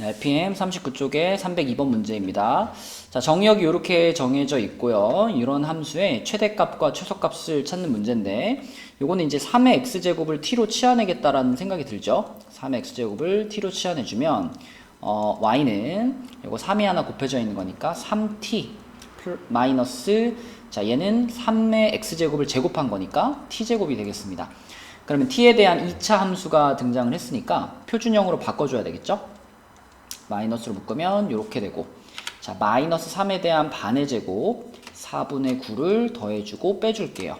RPM 39쪽에 302번 문제입니다. 자, 정의역이 이렇게 정해져 있고요. 이런 함수의 최대값과 최소값을 찾는 문제인데, 요거는 이제 3의 x제곱을 t로 치환하겠다라는 생각이 들죠. 3의 x제곱을 t로 치환해주면 y는 요거 3이 하나 곱해져 있는 거니까 3t 마이너스, 자, 얘는 3의 x제곱을 제곱한 거니까 t제곱이 되겠습니다. 그러면 t에 대한 2차 함수가 등장을 했으니까 표준형으로 바꿔줘야 되겠죠. 마이너스로 묶으면 이렇게 되고, 자, 마이너스 3에 대한 반의 제곱 4분의 9를 더해주고 빼줄게요.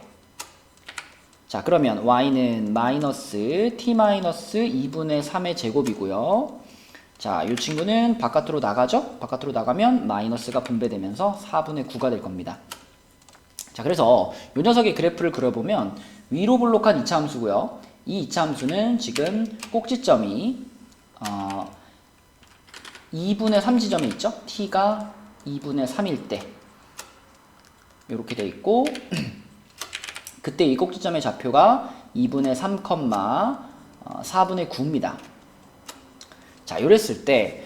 자, 그러면 y는 마이너스 t 마이너스 2분의 3의 제곱이고요. 자, 이 친구는 바깥으로 나가죠? 바깥으로 나가면 마이너스가 분배되면서 4분의 9가 될 겁니다. 자, 그래서 이 녀석의 그래프를 그려보면 위로 블록한 2차 함수고요. 이 2차 함수는 지금 꼭지점이 2분의 3 지점에 있죠? t가 2분의 3일 때 이렇게 돼 있고, 그때 이 꼭지점의 좌표가 2분의 3, 4분의 9입니다. 자, 이랬을 때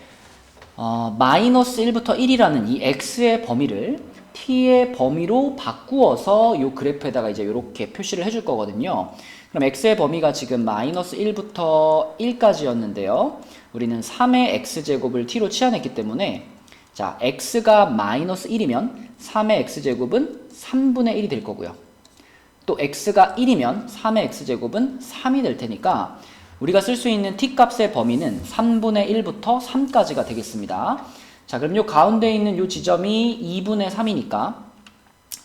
마이너스 1부터 1이라는 이 x의 범위를 t의 범위로 바꾸어서 이 그래프에다가 이제 이렇게 표시를 해줄 거거든요. 그럼 x의 범위가 지금 마이너스 1부터 1까지였는데요. 우리는 3의 x제곱을 t로 치환했기 때문에, 자, x가 마이너스 1이면 3의 x제곱은 3분의 1이 될 거고요. 또 x가 1이면 3의 x제곱은 3이 될 테니까 우리가 쓸 수 있는 t값의 범위는 3분의 1부터 3까지가 되겠습니다. 자, 그럼 요 가운데 있는 요 지점이 2분의 3이니까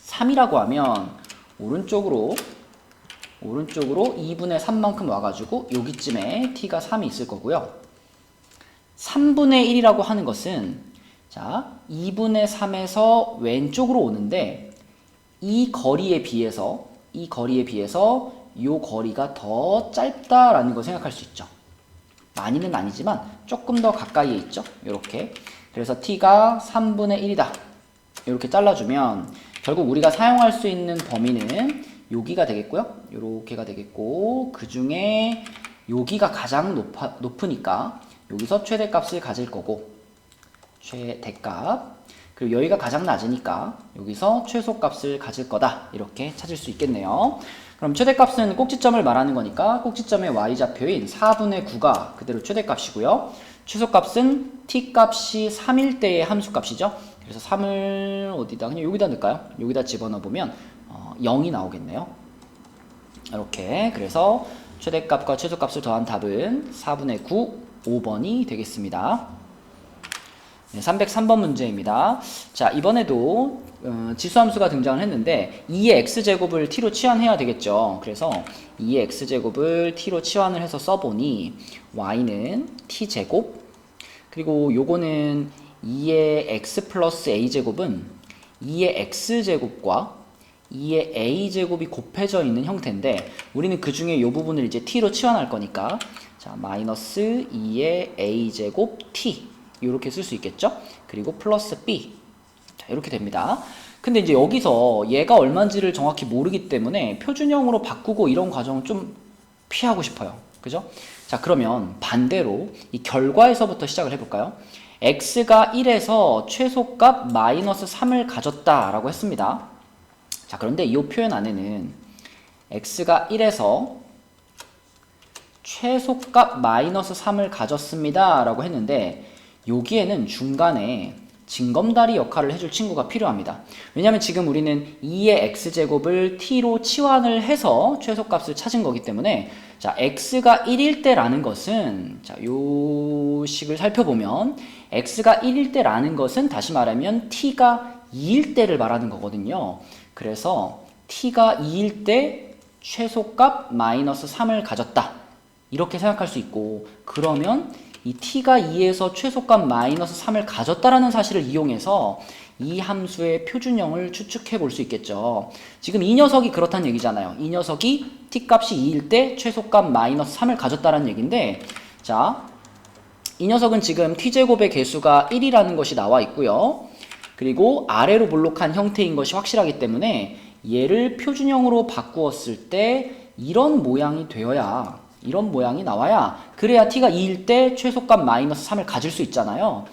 3이라고 하면 오른쪽으로 2분의 3만큼 와가지고 여기쯤에 t가 3이 있을 거고요. 3분의 1이라고 하는 것은, 자, 2분의 3에서 왼쪽으로 오는데 이 거리에 비해서 요 거리가 더 짧다라는 걸 생각할 수 있죠. 많이는 아니지만 조금 더 가까이에 있죠. 이렇게. 그래서 t가 3분의 1이다. 이렇게 잘라주면 결국 우리가 사용할 수 있는 범위는 여기가 되겠고요. 이렇게가 되겠고, 그 중에 여기가 가장 높으니까 여기서 최대값을 가질 거고, 최대값. 그리고 여기가 가장 낮으니까 여기서 최소값을 가질 거다. 이렇게 찾을 수 있겠네요. 그럼 최대값은 꼭지점을 말하는 거니까 꼭지점의 y좌표인 4분의 9가 그대로 최대값이고요. 최소값은 t값이 3일 때의 함수값이죠. 그래서 3을 어디다, 그냥 여기다 넣을까요? 여기다 집어넣으면 0이 나오겠네요. 이렇게. 그래서 최대값과 최소값을 더한 답은 4분의 9, 5번이 되겠습니다. 네, 303번 문제입니다. 자, 이번에도 지수함수가 등장을 했는데 2의 x제곱을 t로 치환해야 되겠죠. 그래서 2의 x제곱을 t로 치환을 해서 써보니 y는 t제곱, 그리고 요거는 2의 x 플러스 a제곱은 2의 x제곱과 2의 a제곱이 곱해져 있는 형태인데, 우리는 그 중에 요 부분을 이제 t로 치환할 거니까, 자, 마이너스 2의 a제곱 t 이렇게 쓸 수 있겠죠? 그리고 플러스 b, 자, 이렇게 됩니다. 근데 이제 여기서 얘가 얼마인지를 정확히 모르기 때문에 표준형으로 바꾸고 이런 과정은 좀 피하고 싶어요. 그죠? 자, 그러면 반대로 이 결과에서부터 시작을 해볼까요? x가 1에서 최소값 마이너스 3을 가졌다라고 했습니다. 자, 그런데 이 표현 안에는 x가 1에서 최소값 마이너스 3을 가졌습니다 라고 했는데, 여기에는 중간에 징검다리 역할을 해줄 친구가 필요합니다. 왜냐하면 지금 우리는 2의 x제곱을 t로 치환을 해서 최소값을 찾은 거기 때문에, 자, x가 1일 때라는 것은, 자, 요 식을 살펴보면 x가 1일 때라는 것은 다시 말하면 t가 2일 때를 말하는 거거든요. 그래서 t가 2일 때 최소값 마이너스 3을 가졌다. 이렇게 생각할 수 있고, 그러면 이 t가 2에서 최소값 마이너스 3을 가졌다라는 사실을 이용해서 이 함수의 표준형을 추측해 볼 수 있겠죠. 지금 이 녀석이 그렇다는 얘기잖아요. 이 녀석이 t값이 2일 때 최소값 마이너스 3을 가졌다라는 얘기인데, 자, 이 녀석은 지금 t제곱의 개수가 1이라는 것이 나와 있고요. 그리고 아래로 블록한 형태인 것이 확실하기 때문에 얘를 표준형으로 바꾸었을 때 이런 모양이 되어야 이런 모양이 나와야 그래야 t가 2일 때 최소값 마이너스 3을 가질 수 있잖아요.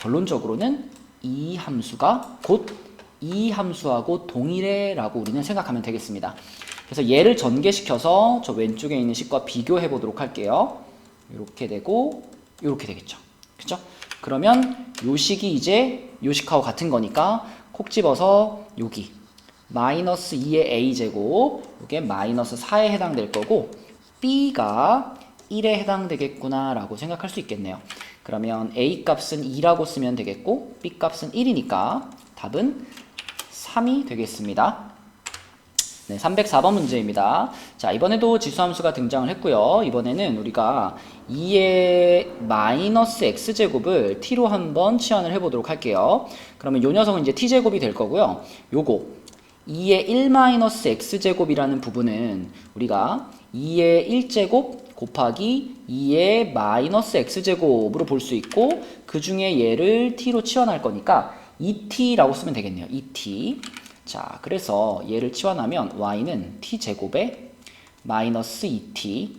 결론적으로는 이 함수가 곧 이 함수하고 동일해 라고 우리는 생각하면 되겠습니다. 그래서 얘를 전개시켜서 저 왼쪽에 있는 식과 비교해 보도록 할게요. 이렇게 되고 이렇게 되겠죠. 그쵸? 그러면 요 식이 이제 요 식하고 같은 거니까 콕 집어서 여기 마이너스 2의 a제곱 이게 마이너스 4에 해당될 거고 b가 1에 해당되겠구나 라고 생각할 수 있겠네요. 그러면 a 값은 2라고 쓰면 되겠고 b 값은 1이니까 답은 3이 되겠습니다. 네, 304번 문제입니다. 자, 이번에도 지수함수가 등장을 했고요. 이번에는 우리가 2의 마이너스 x제곱을 t로 한번 치환을 해보도록 할게요. 그러면 요 녀석은 이제 t제곱이 될 거고요. 요거 2의 1 마이너스 x제곱이라는 부분은 우리가 2의 1제곱 곱하기 2의 마이너스 x제곱으로 볼 수 있고 그 중에 얘를 t로 치환할 거니까 2t라고 쓰면 되겠네요. 2t. 자, 그래서 얘를 치환하면 y는 t제곱에 마이너스 2t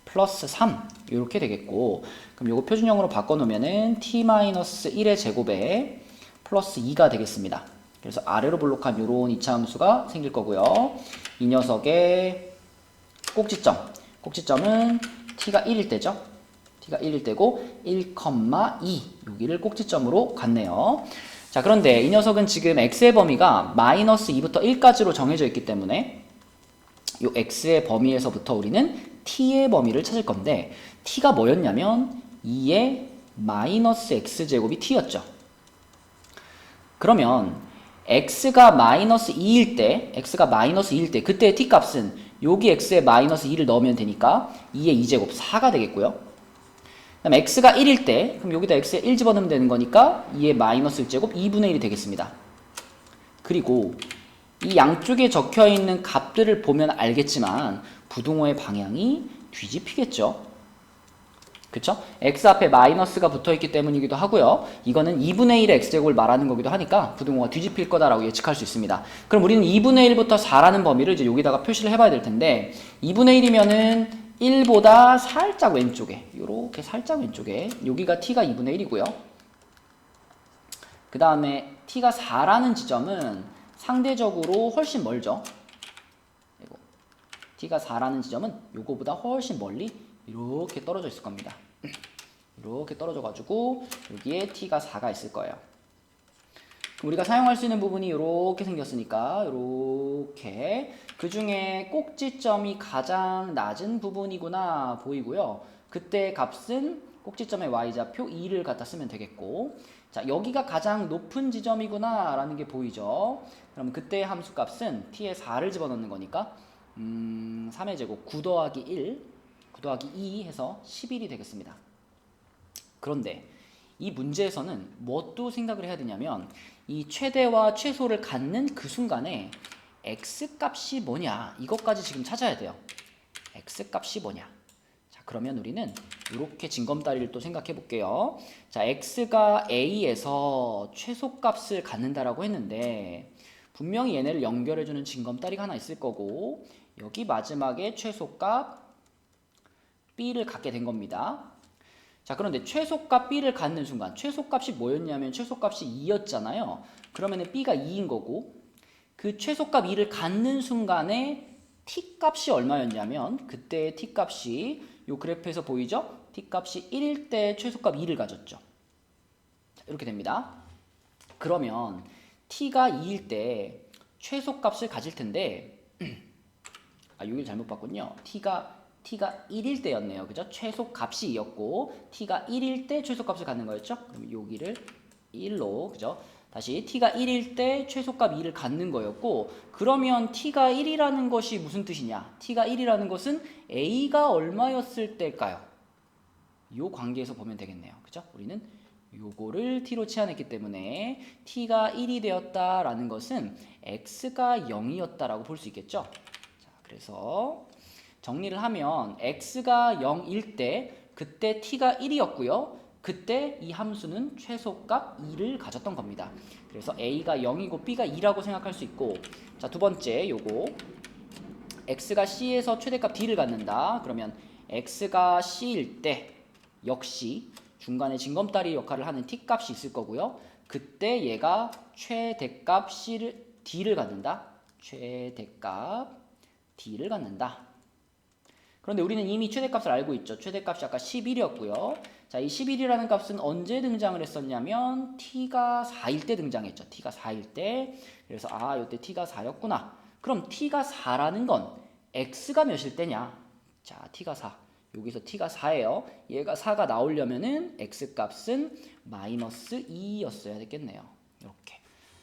플러스 3 이렇게 되겠고 그럼 요거 표준형으로 바꿔놓으면은 t 마이너스 1의 제곱에 플러스 2가 되겠습니다. 그래서 아래로 볼록한 요런 이차함수가 생길 거고요. 이 녀석의 꼭지점은 t가 1일 때죠. t가 1일 때고 1,2 여기를 꼭지점으로 갔네요. 자, 그런데 이 녀석은 지금 x의 범위가 마이너스 2부터 1까지로 정해져 있기 때문에 이 x의 범위에서부터 우리는 t의 범위를 찾을 건데 t가 뭐였냐면 2의 마이너스 x제곱이 t였죠. 그러면 x가 마이너스 2일 때 그때의 t값은 여기 x에 마이너스 2를 넣으면 되니까 2의 2제곱 4가 되겠고요. 그럼 x가 1일 때 그럼 여기다 x에 1 집어넣으면 되는 거니까 2의 마이너스 1제곱 2분의 1이 되겠습니다. 그리고 이 양쪽에 적혀있는 값들을 보면 알겠지만 부등호의 방향이 뒤집히겠죠. 그쵸? x 앞에 마이너스가 붙어있기 때문이기도 하고요. 이거는 2분의 1의 x제곱을 말하는 거기도 하니까 부등호가 뒤집힐 거다라고 예측할 수 있습니다. 그럼 우리는 2분의 1부터 4라는 범위를 이제 여기다가 표시를 해봐야 될 텐데 2분의 1이면은 1보다 살짝 왼쪽에 요렇게 살짝 왼쪽에 여기가 t가 2분의 1이고요. 그 다음에 t가 4라는 지점은 상대적으로 훨씬 멀죠. t가 4라는 지점은 요거보다 훨씬 멀리 이렇게 떨어져 있을 겁니다. 이렇게 떨어져 가지고 여기에 t가 4가 있을 거예요. 그럼 우리가 사용할 수 있는 부분이 이렇게 생겼으니까 이렇게 그 중에 꼭지점이 가장 낮은 부분이구나 보이고요. 그때 값은 꼭지점의 y좌표 2를 갖다 쓰면 되겠고 자 여기가 가장 높은 지점이구나 라는 게 보이죠. 그럼 그때 함수 값은 t에 4를 집어넣는 거니까 3의 제곱 9 더하기 1 9 더하기 2 해서 11이 되겠습니다. 그런데 이 문제에서는 무엇도 생각을 해야 되냐면 이 최대와 최소를 갖는 그 순간에 x값이 뭐냐 이것까지 지금 찾아야 돼요. x값이 뭐냐. 자 그러면 우리는 이렇게 징검다리를 또 생각해 볼게요. 자 x가 a에서 최소값을 갖는다라고 했는데 분명히 얘네를 연결해주는 징검다리가 하나 있을 거고 여기 마지막에 최소값 b를 갖게 된 겁니다. 자 그런데 최소값 b를 갖는 순간 최소값이 뭐였냐면 최소값이 2였잖아요. 그러면은 b가 2인 거고 그 최소값 2를 갖는 순간에 t값이 얼마였냐면 그때 t값이 요 그래프에서 보이죠? t값이 1일 때 최소값 2를 가졌죠. 자, 이렇게 됩니다. 그러면 t가 2일 때 최소값을 가질 텐데 여기를 잘못 봤군요. t가 1일 때였네요. 그죠? 최소값이 2였고 t가 1일 때 최소값을 갖는 거였죠? 그럼 여기를 1로 그죠? 다시 t가 1일 때 최소값 2를 갖는 거였고 그러면 t가 1이라는 것이 무슨 뜻이냐? t가 1이라는 것은 a가 얼마였을 때일까요? 요 관계에서 보면 되겠네요. 그죠? 우리는 요거를 t로 치환했기 때문에 t가 1이 되었다라는 것은 x가 0이었다라고 볼 수 있겠죠? 자, 그래서 정리를 하면 x가 0일 때 그때 t가 1이었고요. 그때 이 함수는 최소값 2를 가졌던 겁니다. 그래서 a가 0이고 b가 2라고 생각할 수 있고 자, 두 번째 요거 x가 c에서 최대값 d를 갖는다. 그러면 x가 c일 때 역시 중간에 징검다리 역할을 하는 t 값이 있을 거고요. 그때 얘가 최대값 d를 갖는다. 최대값 d를 갖는다. 그런데 우리는 이미 최대값을 알고 있죠. 최대값이 아까 11이었고요. 자, 이 11이라는 값은 언제 등장을 했었냐면 t가 4일 때 등장했죠. t가 4일 때. 그래서 이때 t가 4였구나. 그럼 t가 4라는 건 x가 몇일 때냐? 자, t가 4. 여기서 t가 4예요. 얘가 4가 나오려면은 x 값은 마이너스 2였어야 됐겠네요. 이렇게.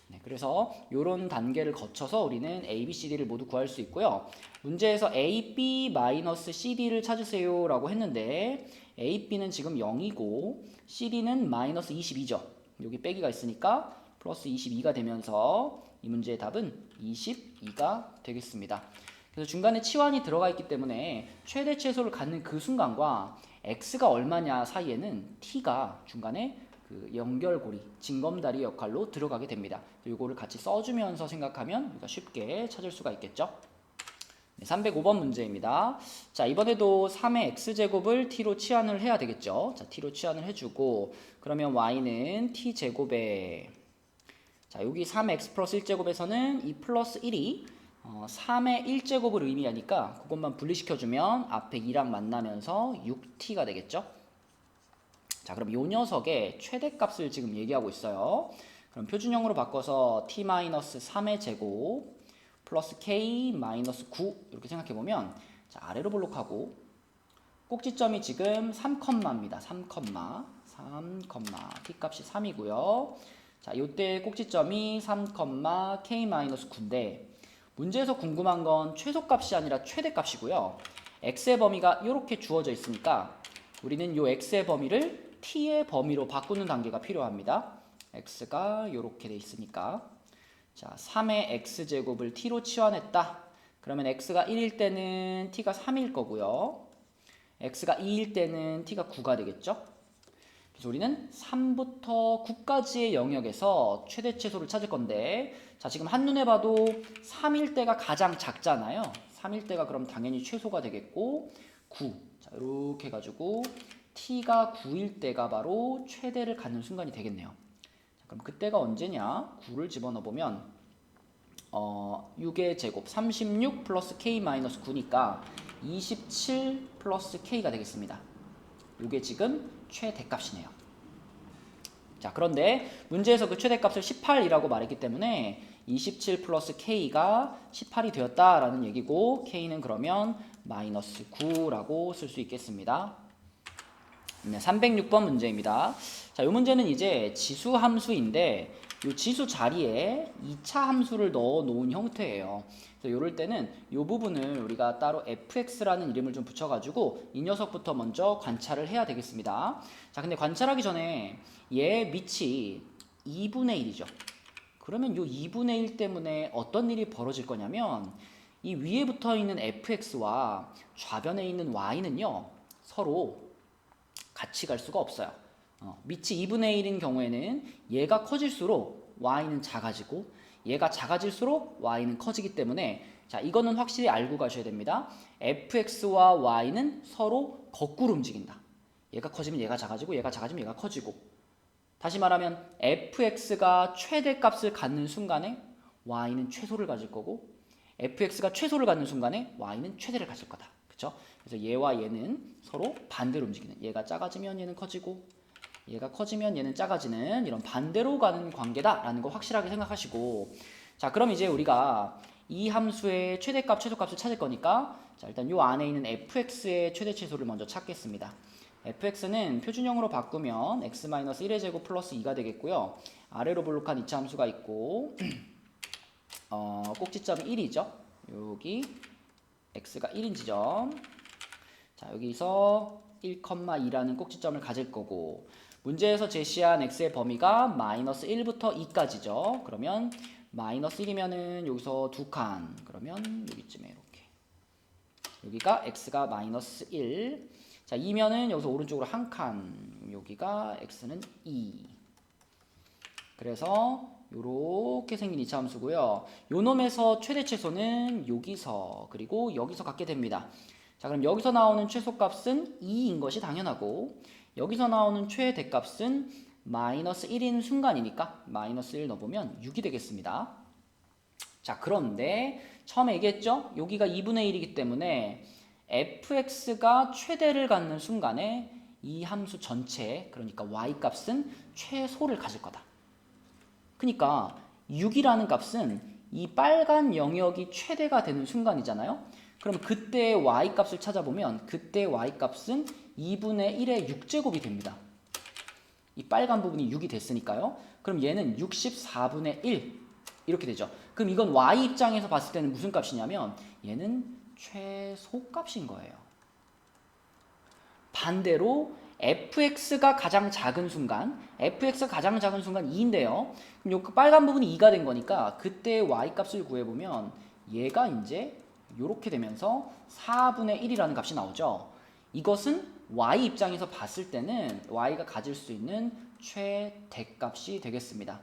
네, 그래서 이런 단계를 거쳐서 우리는 A, B, C, D를 모두 구할 수 있고요. 문제에서 A, B, 마이너스 C, D를 찾으세요 라고 했는데 A, B는 지금 0이고 C, D는 마이너스 22죠. 여기 빼기가 있으니까 플러스 22가 되면서 이 문제의 답은 22가 되겠습니다. 그래서 중간에 치환이 들어가 있기 때문에 최대 최소를 갖는 그 순간과 x가 얼마냐 사이에는 t가 중간에 그 연결고리, 징검다리 역할로 들어가게 됩니다. 이거를 같이 써주면서 생각하면 우리가 쉽게 찾을 수가 있겠죠. 네, 305번 문제입니다. 자, 이번에도 3의 x제곱을 t로 치환을 해야 되겠죠. 자, t로 치환을 해주고 그러면 y는 t제곱에 자, 여기 3x 플러스 1제곱에서는 이 플러스 1이 3의 1제곱을 의미하니까 그것만 분리시켜주면 앞에 2랑 만나면서 6t가 되겠죠. 자, 그럼 이 녀석의 최대값을 지금 얘기하고 있어요. 그럼 표준형으로 바꿔서 t-3의 제곱 플러스 k-9 이렇게 생각해보면 자, 아래로 볼록하고 꼭지점이 지금 3컴마입니다. 3, t값이 3이고요. 자, 요때 꼭지점이 3, k-9인데 문제에서 궁금한 건 최소값이 아니라 최대값이고요. x의 범위가 이렇게 주어져 있으니까 우리는 요 x의 범위를 t의 범위로 바꾸는 단계가 필요합니다. x가 이렇게 돼 있으니까 자, 3의 x제곱을 t로 치환했다. 그러면 x가 1일 때는 t가 3일 거고요. x가 2일 때는 t가 9가 되겠죠. 그래서 우리는 3부터 9까지의 영역에서 최대 최소를 찾을 건데 자, 지금 한눈에 봐도 3일 때가 가장 작잖아요. 3일 때가 그럼 당연히 최소가 되겠고 9. 자, 이렇게 해가지고 t가 9일 때가 바로 최대를 갖는 순간이 되겠네요. 자, 그럼 그때가 언제냐? 9를 집어넣어보면 6의 제곱 36 플러스 k-9니까 27 플러스 k가 되겠습니다. 이게 지금 최대값이네요. 자, 그런데 문제에서 그 최대값을 18이라고 말했기 때문에 27 플러스 k가 18이 되었다라는 얘기고 k는 그러면 마이너스 9라고 쓸 수 있겠습니다. 네, 306번 문제입니다. 자, 이 문제는 이제 지수 함수인데 이 지수 자리에 2차 함수를 넣어 놓은 형태예요. 그래서 이럴 때는 이 부분을 우리가 따로 fx라는 이름을 좀 붙여가지고 이 녀석부터 먼저 관찰을 해야 되겠습니다. 자, 근데 관찰하기 전에 얘 밑이 2분의 1이죠. 그러면 이 2분의 1 때문에 어떤 일이 벌어질 거냐면 이 위에 붙어 있는 fx와 좌변에 있는 y는요 서로 같이 갈 수가 없어요. 밑이 2분의 1인 경우에는 얘가 커질수록 y는 작아지고 얘가 작아질수록 y는 커지기 때문에 자, 이거는 확실히 알고 가셔야 됩니다. fx와 y는 서로 거꾸로 움직인다. 얘가 커지면 얘가 작아지고 얘가 작아지면 얘가 커지고 다시 말하면 fx가 최대값을 갖는 순간에 y는 최소를 가질 거고 fx가 최소를 갖는 순간에 y는 최대를 가질 거다. 그쵸? 그래서 얘와 얘는 서로 반대로 움직이는 얘가 작아지면 얘는 커지고 얘가 커지면 얘는 작아지는 이런 반대로 가는 관계다라는 거 확실하게 생각하시고 자, 그럼 이제 우리가 이 함수의 최대값, 최소값을 찾을 거니까 자, 일단 요 안에 있는 fx의 최대 최소를 먼저 찾겠습니다. fx는 표준형으로 바꾸면 x-1의 제곱 플러스 2가 되겠고요. 아래로 볼록한 2차 함수가 있고 꼭지점이 1이죠. 여기 x가 1인 지점. 자, 여기서 1,2라는 꼭지점을 가질 거고 문제에서 제시한 x의 범위가 마이너스 1부터 2까지죠. 그러면 마이너스 1이면은 여기서 2칸 그러면 여기쯤에 이렇게 여기가 x가 마이너스 1 자, 2면은 여기서 오른쪽으로 1칸 여기가 x는 2 그래서 요렇게 생긴 2차 함수고요. 요 놈에서 최대 최소는 여기서 그리고 여기서 갖게 됩니다. 자, 그럼 여기서 나오는 최소값은 2인 것이 당연하고 여기서 나오는 최대값은 마이너스 1인 순간이니까 마이너스 1 넣어보면 6이 되겠습니다. 자, 그런데 처음에 얘기했죠? 여기가 2분의 1이기 때문에 fx가 최대를 갖는 순간에 이 함수 전체, 그러니까 y값은 최소를 가질 거다. 그러니까 6이라는 값은 이 빨간 영역이 최대가 되는 순간이잖아요. 그럼 그때 y값을 찾아보면 그때 y값은 2분의 1의 6제곱이 됩니다. 이 빨간 부분이 6이 됐으니까요. 그럼 얘는 64분의 1 이렇게 되죠. 그럼 이건 y 입장에서 봤을 때는 무슨 값이냐면 얘는 최소값인 거예요. 반대로 fx가 가장 작은 순간, fx가 가장 작은 순간 2인데요. 그럼 요 빨간 부분이 2가 된 거니까 그때 y값을 구해보면 얘가 이제 이렇게 되면서 4분의 1이라는 값이 나오죠. 이것은 y 입장에서 봤을 때는 y가 가질 수 있는 최대값이 되겠습니다.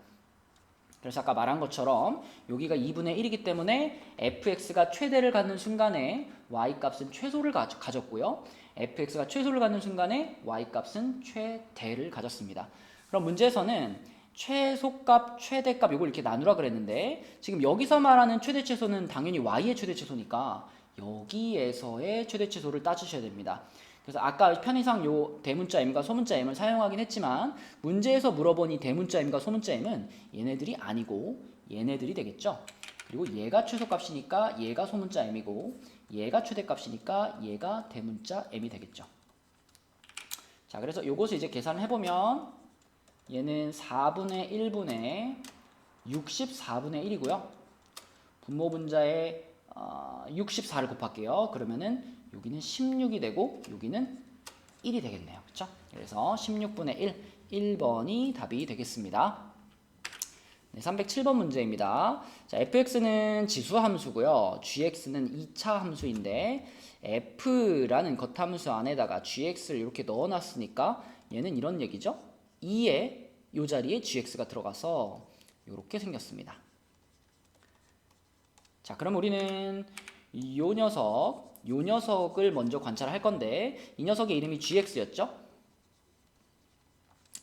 그래서 아까 말한 것처럼 여기가 2분의 1이기 때문에 fx가 최대를 갖는 순간에 y값은 최소를 가졌고요. fx가 최소를 갖는 순간에 y값은 최대를 가졌습니다. 그럼 문제에서는 최소값, 최대값 이걸 이렇게 나누라 그랬는데 지금 여기서 말하는 최대 최소는 당연히 y의 최대 최소니까 여기에서의 최대 최소를 따주셔야 됩니다. 그래서 아까 편의상 요 대문자 m과 소문자 m을 사용하긴 했지만 문제에서 물어본 이 대문자 m과 소문자 m은 얘네들이 아니고 얘네들이 되겠죠. 그리고 얘가 최소값이니까 얘가 소문자 m이고 얘가 최대값이니까 얘가 대문자 m이 되겠죠. 자, 그래서 요것을 이제 계산을 해보면 얘는 4분의 1분의 64분의 1이고요. 분모 분자에 64를 곱할게요. 그러면은 여기는 16이 되고 여기는 1이 되겠네요. 그렇죠? 그래서 16분의 1, 1번이 답이 되겠습니다. 네, 307번 문제입니다. 자, fx는 지수 함수고요. gx는 2차 함수인데 f라는 겉함수 안에다가 gx를 이렇게 넣어놨으니까 얘는 이런 얘기죠. 2에 이 자리에 gx가 들어가서 이렇게 생겼습니다. 자, 그럼 우리는 요 녀석을 먼저 관찰할 건데 이 녀석의 이름이 gx였죠?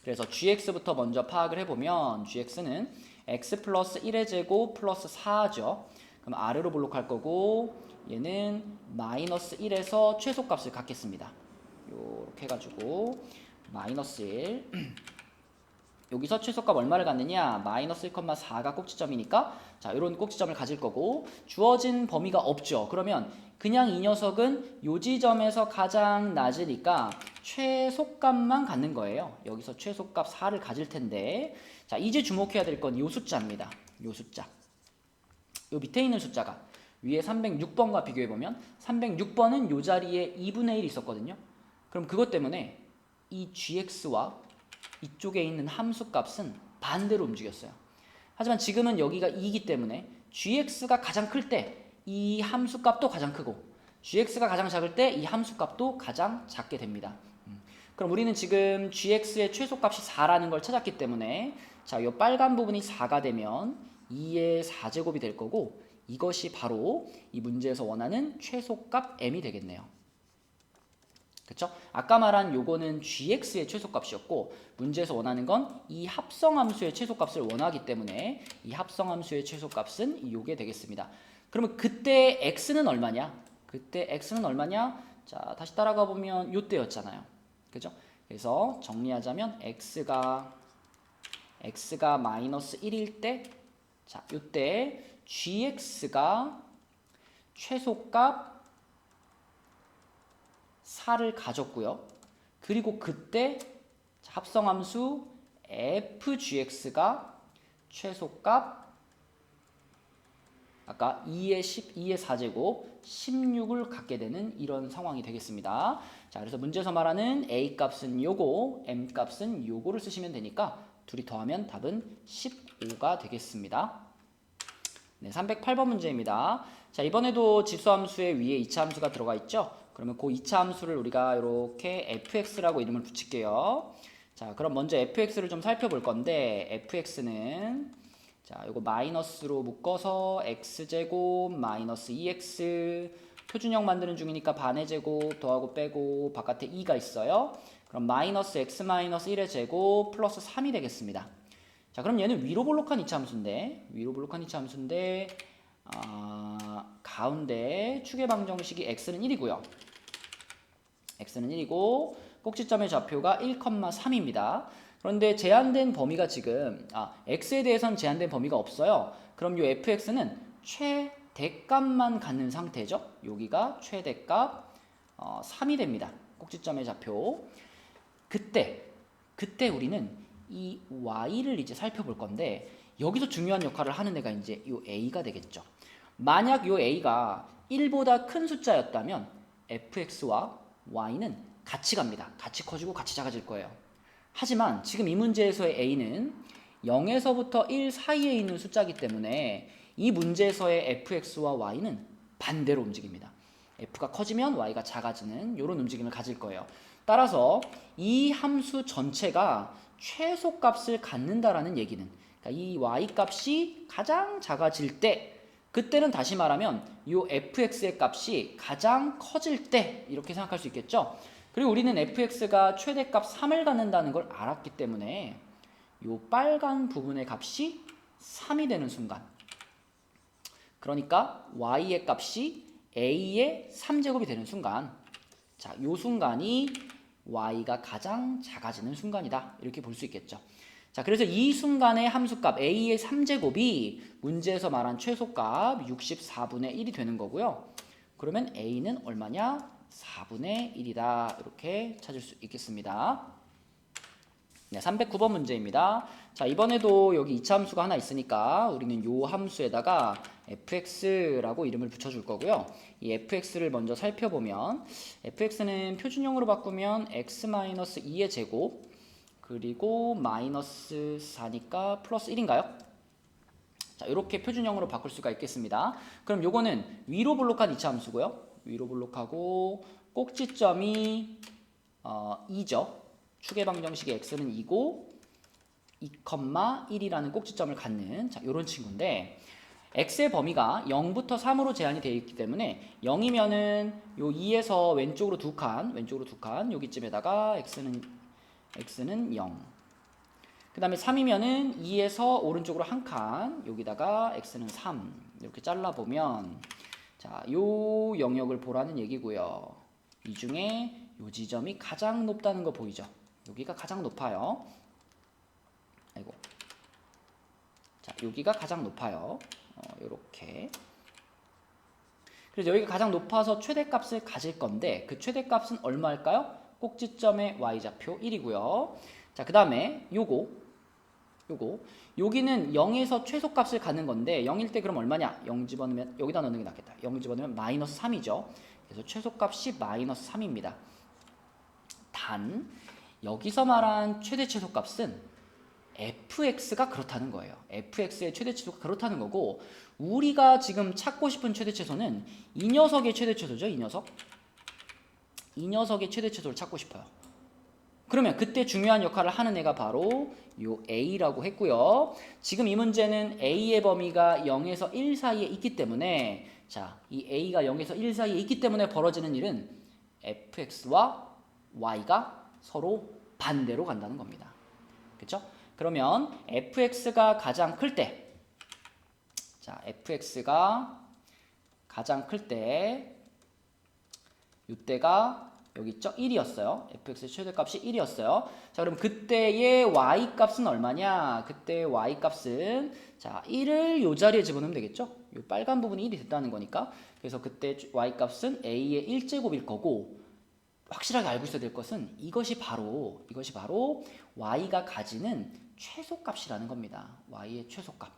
그래서 gx부터 먼저 파악을 해보면 gx는 x 플러스 1의 제곱 플러스 4죠. 그럼 아래로 볼록할 거고 얘는 마이너스 1에서 최소값을 갖겠습니다. 요렇게 해가지고 마이너스 1 여기서 최소값 얼마를 갖느냐? 마이너스 1,4가 꼭지점이니까 자, 이런 꼭지점을 가질 거고 주어진 범위가 없죠. 그러면 그냥 이 녀석은 요 지점에서 가장 낮으니까 최소값만 갖는 거예요. 여기서 최소값 4를 가질 텐데 자, 이제 주목해야 될 건 요 숫자입니다. 요 숫자. 요 밑에 있는 숫자가 위에 306번과 비교해보면 306번은 요 자리에 2분의 1이 있었거든요. 그럼 그것 때문에 이 gx와 이쪽에 있는 함수값은 반대로 움직였어요. 하지만 지금은 여기가 2이기 때문에 gx가 가장 클 때 이 함수값도 가장 크고 gx가 가장 작을 때 이 함수값도 가장 작게 됩니다. 그럼 우리는 지금 gx의 최소값이 4라는 걸 찾았기 때문에 자, 이 빨간 부분이 4가 되면 2의 4제곱이 될 거고 이것이 바로 이 문제에서 원하는 최소값 m이 되겠네요. 그쵸? 아까 말한 요거는 gx의 최소값이었고 문제에서 원하는 건 이 합성함수의 최소값을 원하기 때문에 이 합성함수의 최소값은 요게 되겠습니다. 그러면 그때 x는 얼마냐? 그때 x는 얼마냐? 자, 다시 따라가 보면 요때였잖아요. 그죠? 그래서 정리하자면 x가 마이너스 1일 때 자, 요때 gx가 최소값 4를 가졌고요. 그리고 그때 합성함수 fgx가 최소값 아까 2의 4제곱 16을 갖게 되는 이런 상황이 되겠습니다. 자, 그래서 문제에서 말하는 a 값은 요거, m 값은 요거를 쓰시면 되니까 둘이 더하면 답은 15가 되겠습니다. 네, 308번 문제입니다. 자, 이번에도 지수함수의 위에 2차 함수가 들어가 있죠? 그러면 그 2차 함수를 우리가 이렇게 fx라고 이름을 붙일게요. 자, 그럼 먼저 fx를 좀 살펴볼 건데 fx는 자, 이거 마이너스로 묶어서 x제곱 마이너스 2x 표준형 만드는 중이니까 반의 제곱 더하고 빼고 바깥에 2가 있어요. 그럼 마이너스 x 마이너스 1의 제곱 플러스 3이 되겠습니다. 자, 그럼 얘는 위로 볼록한 이차함수인데 가운데 축의 방정식이 x는 1이고요. x는 1이고 꼭지점의 좌표가 1,3입니다. 그런데 제한된 범위가 지금 x에 대해서는 제한된 범위가 없어요. 그럼 요 fx는 최대값만 갖는 상태죠. 여기가 최대값 3이 됩니다. 꼭지점의 좌표. 그때 우리는 이 y를 이제 살펴볼 건데 여기서 중요한 역할을 하는 애가 이제 요 a가 되겠죠. 만약 요 a가 1보다 큰 숫자였다면 fx와 y는 같이 갑니다. 같이 커지고 같이 작아질 거예요. 하지만 지금 이 문제에서의 a는 0에서부터 1 사이에 있는 숫자이기 때문에 이 문제에서의 fx와 y는 반대로 움직입니다. f가 커지면 y가 작아지는 이런 움직임을 가질 거예요. 따라서 이 함수 전체가 최소값을 갖는다라는 얘기는, 그러니까 이 y값이 가장 작아질 때, 그때는 다시 말하면 이 fx의 값이 가장 커질 때 이렇게 생각할 수 있겠죠. 그리고 우리는 fx가 최대값 3을 갖는다는 걸 알았기 때문에 이 빨간 부분의 값이 3이 되는 순간, 그러니까 y의 값이 a의 3제곱이 되는 순간, 자, 이 순간이 y가 가장 작아지는 순간이다, 이렇게 볼 수 있겠죠. 자, 그래서 이 순간의 함수값 a의 3제곱이 문제에서 말한 최소값 64분의 1이 되는 거고요. 그러면 a는 얼마냐? 4분의 1이다. 이렇게 찾을 수 있겠습니다. 네, 309번 문제입니다. 자, 이번에도 여기 이차 함수가 하나 있으니까 우리는 요 함수에다가 fx라고 이름을 붙여줄 거고요. 이 fx를 먼저 살펴보면 fx는 표준형으로 바꾸면 x-2의 제곱 그리고 마이너스 4니까 플러스 1인가요? 자, 이렇게 표준형으로 바꿀 수가 있겠습니다. 그럼 요거는 위로 볼록한 이차 함수고요. 위로 볼록하고 꼭지점이 2죠. 축의 방정식의 x는 2고 2,1이라는 꼭지점을 갖는, 자, 요런 친구인데 x의 범위가 0부터 3으로 제한이 되어 있기 때문에 0이면은 요 2에서 왼쪽으로 두 칸, 여기쯤에다가 x는 0. 그 다음에 3이면은 2에서 오른쪽으로 한 칸, 여기다가 x는 3. 이렇게 잘라보면, 자, 요 영역을 보라는 얘기고요. 이 중에 요 지점이 가장 높다는 거 보이죠? 여기가 가장 높아요. 아이고. 자, 여기가 가장 높아요. 요렇게. 그래서 여기가 가장 높아서 최대값을 가질 건데 그 최대값은 얼마일까요? 꼭지점의 y좌표 1이고요. 자, 그 다음에 여기는 0에서 최소값을 갖는 건데 0일 때 그럼 얼마냐? 0 집어넣으면, 여기다 넣는 게 낫겠다. 0 집어넣으면 마이너스 3이죠. 그래서 최소값이 마이너스 3입니다. 단 여기서 말한 최대 최소값은 fx가 그렇다는 거예요. fx의 최대 최소가 그렇다는 거고, 우리가 지금 찾고 싶은 최대 최소는 이 녀석의 최대 최소죠. 이 녀석의 최대 최소를 찾고 싶어요. 그러면 그때 중요한 역할을 하는 애가 바로 요 a라고 했고요. 지금 이 문제는 a의 범위가 0에서 1 사이에 있기 때문에, 자, 이 a가 0에서 1 사이에 있기 때문에 벌어지는 일은 fx와 y가 서로 반대로 간다는 겁니다. 그렇죠? 그러면 fx가 가장 클 때, 자, fx가 가장 클 때, 이때가 여기 있죠? 1이었어요. fx의 최대값이 1이었어요. 자, 그럼 그때의 y값은 얼마냐? 그때 y값은, 자, 1을 요 자리에 집어넣으면 되겠죠? 요 빨간 부분이 1이 됐다는 거니까. 그래서 그때 y값은 a의 1제곱일 거고, 확실하게 알고 있어야 될 것은 이것이 바로 y가 가지는 최소값이라는 겁니다. y의 최소값.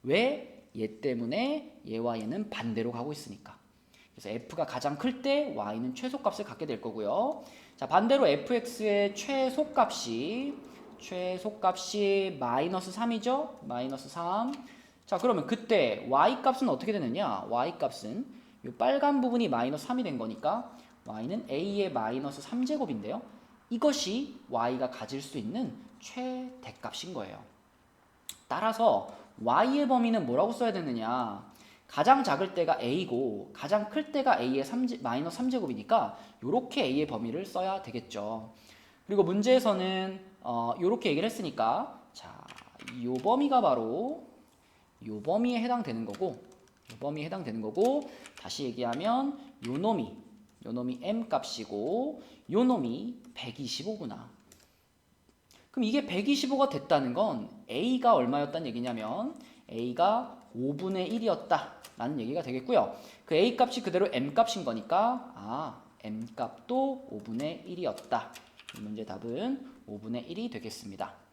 왜? 얘 때문에 얘와 얘는 반대로 가고 있으니까. 그래서 f가 가장 클 때 y는 최소값을 갖게 될 거고요. 자, 반대로 fx의 최소값이 마이너스 3이죠? 마이너스 3. 자, 그러면 그때 y값은 어떻게 되느냐? y값은 이 빨간 부분이 마이너스 3이 된 거니까 y는 a의 마이너스 3제곱인데요. 이것이 y가 가질 수 있는 최대값인 거예요. 따라서 y의 범위는 뭐라고 써야 되느냐? 가장 작을 때가 a고 가장 클 때가 a의 마이너스 3제곱이니까 요렇게 a의 범위를 써야 되겠죠. 그리고 문제에서는 요렇게 얘기를 했으니까 자, 요 범위가 바로 요 범위에 해당되는 거고 다시 얘기하면 요 놈이 m 값이고 요 놈이 125구나. 그럼 이게 125가 됐다는 건 a가 얼마였다는 얘기냐면 a가 5분의 1이었다 라는 얘기가 되겠고요. 그 a 값이 그대로 m 값인 거니까 m 값도 5분의 1이었다. 이 문제 답은 5분의 1이 되겠습니다.